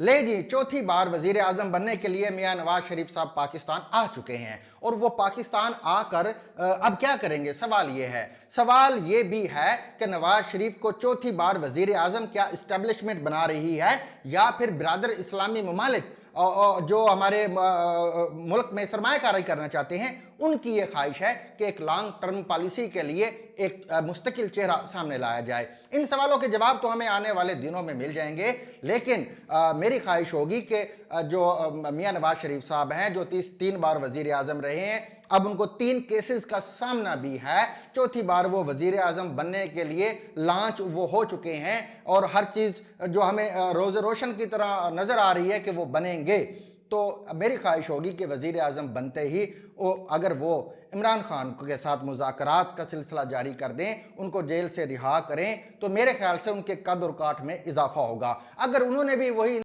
ले जी, चौथी बार वजीर आजम बनने के लिए मियां नवाज शरीफ साहब पाकिस्तान आ चुके हैं और वो पाकिस्तान आकर अब क्या करेंगे। सवाल ये भी है कि नवाज शरीफ को चौथी बार वजीर आजम क्या इस्टेब्लिशमेंट बना रही है या फिर बिरादर इस्लामी ममालिक जो हमारे मुल्क में सरमायाकारी करना चाहते हैं उनकी ये ख्वाहिश है कि एक लॉन्ग टर्म पॉलिसी के लिए एक मुस्तकिल चेहरा सामने लाया जाए। इन सवालों के जवाब तो हमें आने वाले दिनों में मिल जाएंगे, लेकिन मेरी ख्वाहिश होगी कि जो मियां नवाज शरीफ साहब हैं, जो 3 बार वजीर आजम रहे हैं, अब उनको 3 केसेस का सामना भी है। चौथी बार वो वजीर आजम बनने के लिए लॉन्च वो हो चुके हैं और हर चीज़ जो हमें रोज़ रोशन की तरह नज़र आ रही है कि वो बनेंगे। तो मेरी ख्वाहिश होगी कि वज़ीर आज़म बनते ही अगर वो इमरान खान के साथ मुज़ाकरात का सिलसिला जारी कर दें, उनको जेल से रिहा करें, तो मेरे ख्याल से उनके कद और काठ में इजाफा होगा। अगर उन्होंने भी वही